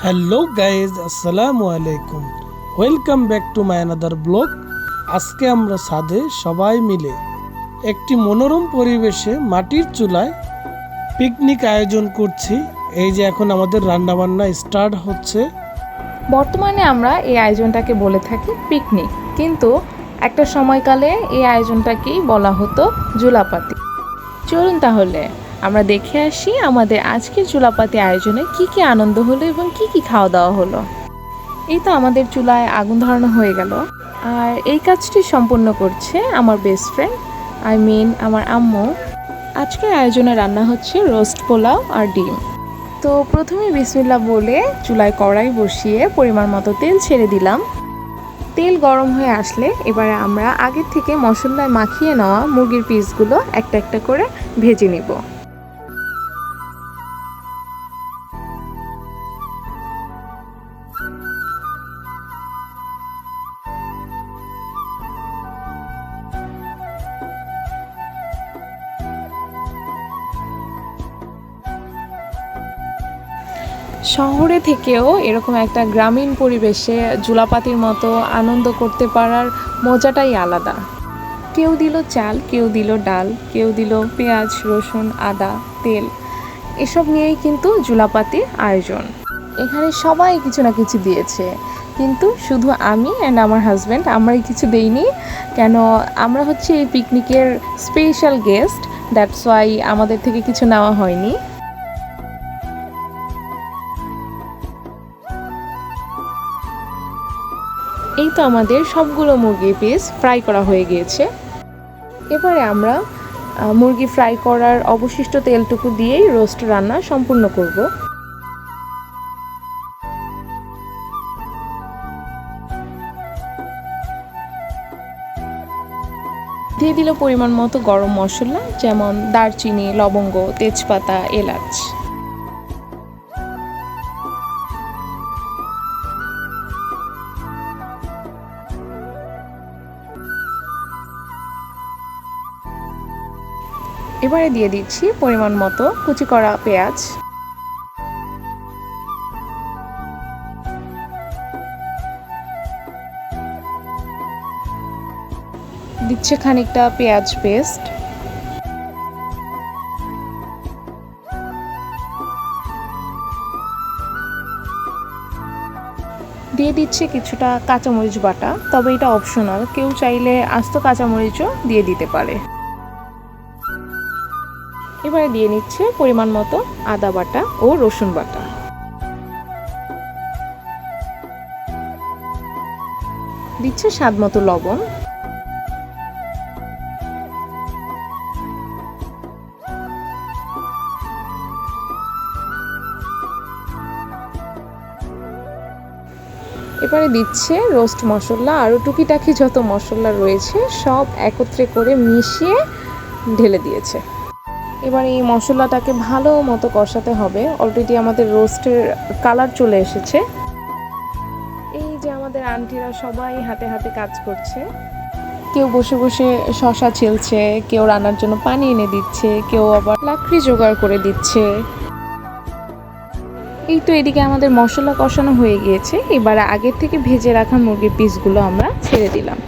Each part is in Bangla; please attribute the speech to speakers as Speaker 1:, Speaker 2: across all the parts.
Speaker 1: হ্যালো গাইজ, আসসালামু আলাইকুম। Welcome back to my another blog. আজকে আমরা ছাদে সবাই মিলে একটি মনোরম পরিবেশে মাটির চুলায় পিকনিক আয়োজন করছি। এই যে এখন আমাদের রান্নাবান্না স্টার্ট হচ্ছে।
Speaker 2: বর্তমানে আমরা এই আয়োজনটাকে বলে থাকি পিকনিক, কিন্তু একটা সময়কালে এই আয়োজনটাকেই বলা হতো জুলাপাতি। চলুন তাহলে আমরা দেখে আসি আমাদের আজকের জুলাপাতি আয়োজনে কি কি আনন্দ হলো এবং কি কি খাওয়া দাওয়া হলো। এই তো আমাদের চুলায় আগুন ধরানো হয়ে গেল, আর এই কাজটি সম্পূর্ণ করছে আমার বেস্ট ফ্রেন্ড, আমার আম্মু। আজকের আয়োজনে রান্না হচ্ছে রোস্ট পোলাও আর ডিম। তো প্রথমে বিসমিল্লাহ বলে চুলায় কড়াই বসিয়ে পরিমাণ মতো তেল ছেড়ে দিলাম। তেল গরম হয়ে আসলে এবারে আমরা আগের থেকে মশলায় মাখিয়ে নেওয়া মুরগির পিসগুলো একটা একটা করে ভেজে নিব। শহরে থেকেও এরকম একটা গ্রামীণ পরিবেশে জুলাপাতির মতো আনন্দ করতে পারার মজাটাই আলাদা। কেউ দিল চাল, কেউ দিল ডাল, কেউ দিল পেঁয়াজ, রসুন, আদা, তেল, এসব নিয়েই কিন্তু জুলাপাতির আয়োজন। এখানে সবাই কিছু না কিছু দিয়েছে, কিন্তু শুধু আমি অ্যান্ড আমার হাজব্যান্ড আমরাই কিছু দেইনি। কেন, আমরা হচ্ছে এই পিকনিকের স্পেশাল গেস্ট, দ্যাটস ওয়াই আমাদের থেকে কিছু নেওয়া হয়নি। এই তো আমাদের সবগুলো মুরগির পিস ফ্রাই করা হয়ে গিয়েছে। এবারে আমরা মুরগি ফ্রাই করার অবশিষ্ট তেলটুকু দিয়েই রোস্ট রান্না সম্পূর্ণ করব। দিয়ে দিল পরিমাণ মতো গরম মশলা, যেমন দারচিনি, লবঙ্গ, তেজপাতা, এলাচ। এবারে দিয়ে দিচ্ছি পরিমাণ মতো কুচি করা পেঁয়াজ, দিচ্ছে খানিকটা পেঁয়াজ পেস্ট, দিয়ে দিচ্ছে কিছুটা কাঁচামরিচ বাটা, তবে এটা অপশনাল, কেউ চাইলে আস্ত কাঁচামরিচও দিয়ে দিতে পারে। এবারে দিয়ে নিচ্ছে পরিমাণ মতো আদা বাটা ও রসুন বাটা, দিচ্ছে স্বাদ মতো লবণ। এবারে দিচ্ছে রোস্ট মশলা, আরও টুকিটাকি যত মশলা রয়েছে সব একত্রে করে মিশিয়ে ঢেলে দিয়েছে। এবার এই মশলাটাকে ভালো মতো কষাতে হবে। অলরেডি আমাদের রোস্টের কালার চলে এসেছে। এই যে আমাদের আন্টিরা সবাই হাতে হাতে কাজ করছে, কেউ বসে বসে শশা ছিলছে, কেউ রান্নার জন্য পানি এনে দিচ্ছে, কেউ আবার লাকড়ি জোগাড় করে দিচ্ছে। এই তো এদিকে আমাদের মশলা কষানো হয়ে গিয়েছে। এবার আগের থেকে ভেজে রাখা মুরগির পিসগুলো আমরা ছেড়ে দিলাম।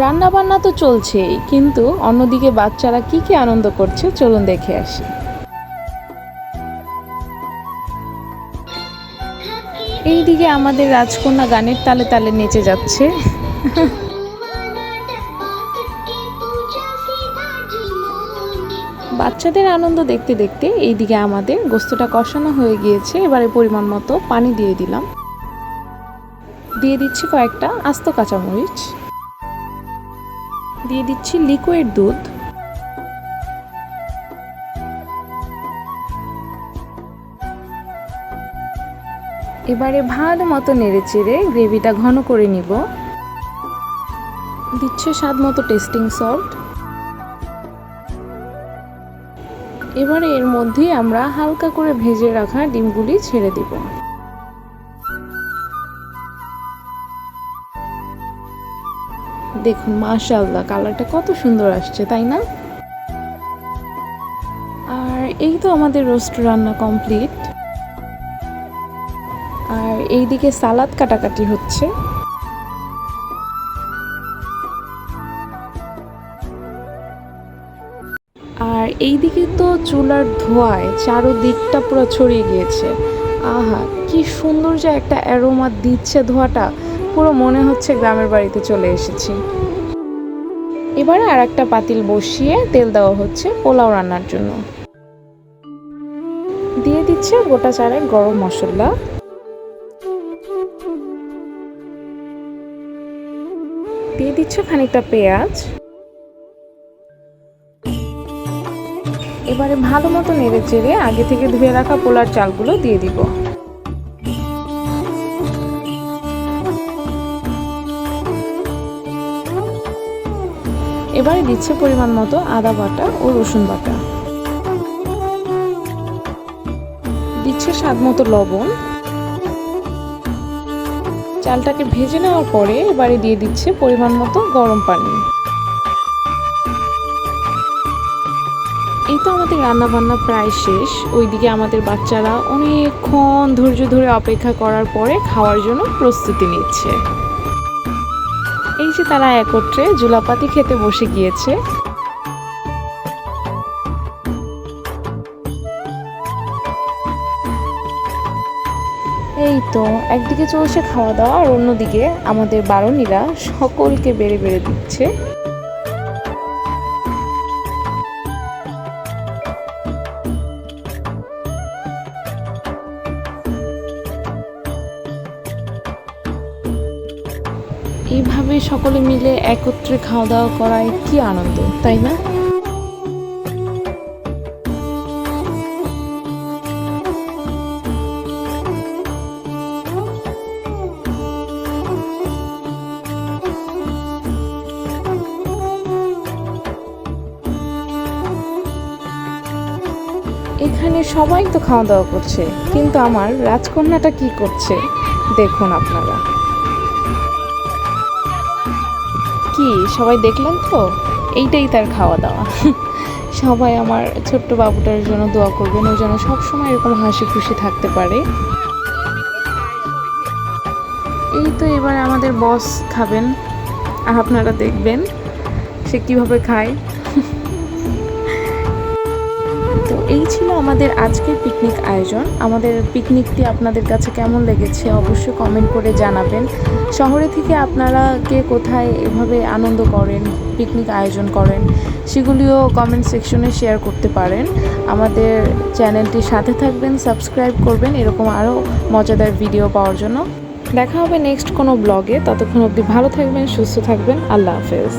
Speaker 2: রান্না বান্না তো চলছেই, কিন্তু অন্যদিকে বাচ্চারা কি কি আনন্দ করছে চলুন দেখে আসি। এইদিকে আমাদের রাজকন্যা গানের তালে তালে নেচে যাচ্ছে। বাচ্চাদের আনন্দ দেখতে দেখতে এইদিকে আমাদের গোস্তটা কষানো হয়ে গিয়েছে। এবারে পরিমাণ মতো পানি দিয়ে দিলাম, দিয়ে দিচ্ছি কয়েকটা আস্ত কাঁচামরিচ, দিয়ে দিচ্ছি লিকুইড দুধ, এবারে ভালো মতো নেড়ে চেড়ে গ্রেভিটা ঘন করে নিব। দিচ্ছে স্বাদ মতো টেস্টিং সল্ট। এবারে এর মধ্যে আমরা হালকা করে ভেজে রাখা ডিমগুলি ছেড়ে দিব। দেখুন মাশাআল্লাহ, কালারটা কত সুন্দর আসছে, তাই না? আর এই তো আমাদের রোস্ট রান্না কমপ্লিট। এইদিকে সালাদ কাটাকাটি হচ্ছে। আর এইদিকে তো চুলার ধোঁয়ায় চারোদিকটা পুরো ছড়িয়ে গিয়েছে। আহা, কি সুন্দর যে একটা অ্যারোমা দিচ্ছে ধোঁয়াটা, পুরো মনে হচ্ছে গ্রামের বাড়িতে চলে এসেছি। এবারে আর একটা পাতিল বসিয়ে তেল দেওয়া হচ্ছে পোলাও রান্নার জন্য। দিয়ে দিচ্ছে গোটা চারেক গরম মশলা, দিয়ে দিচ্ছে খানিকটা পেঁয়াজ। এবারে ভালো মতো নেড়ে চেড়ে আগে থেকে ধুয়ে রাখা পোলার চালগুলো দিয়ে দিব। এবারে দিচ্ছে পরিমাণ মতো আদা বাটা ও রসুন বাটা, দিচ্ছে স্বাদ মতো লবণ। চালটাকে ভেজে নেওয়ার পরে এবারে দিয়ে দিচ্ছে পরিমাণ মতো গরম পানি। এই তো আমাদের রান্না বান্না প্রায় শেষ। ওইদিকে আমাদের বাচ্চারা অনেকক্ষণ ধৈর্য ধরে অপেক্ষা করার পরে খাওয়ার জন্য প্রস্তুতি নিচ্ছে। এই যে তারা একত্রে জুলাপাতি খেতে বসে গিয়েছে। এই তো একদিকে চলছে খাওয়া দাওয়া, আর অন্যদিকে আমাদের বারণীরা সকলকে বেড়ে বেড়ে দিচ্ছে। এইভাবে সকলে মিলে একত্রে খাওয়া দাওয়া করায় কি আনন্দ, তাই না? এখানে সবাই তো খাওয়া দাওয়া করছে, কিন্তু আমার রাজকন্যাটা কি করছে দেখুন আপনারা। কি সবাই দেখলেন তো, এইটাই তার খাওয়া দাওয়া। সবাই আমার ছোট্ট বাবুটার জন্য দোয়া করবেন, ও যেন সবসময় এরকম হাসি খুশি থাকতে পারে। এই তো এবার আমাদের বস খাবেন, আর আপনারা দেখবেন সে কিভাবে খায়। তো এই ছিল আমাদের আজকের পিকনিক আয়োজন। আমাদের পিকনিকটি আপনাদের কাছে কেমন লেগেছে অবশ্যই কমেন্ট করে জানাবেন। শহরে থেকে আপনারা কে কোথায় এভাবে আনন্দ করেন, পিকনিক আয়োজন করেন, সেগুলিও কমেন্ট সেকশনে শেয়ার করতে পারেন। আমাদের চ্যানেলটির সাথে থাকবেন, সাবস্ক্রাইব করবেন এরকম আরও মজাদার ভিডিও পাওয়ার জন্য। দেখা হবে নেক্সট কোনো ব্লগে। ততক্ষণ অবধি ভালো থাকবেন, সুস্থ থাকবেন। আল্লাহ হাফেজ।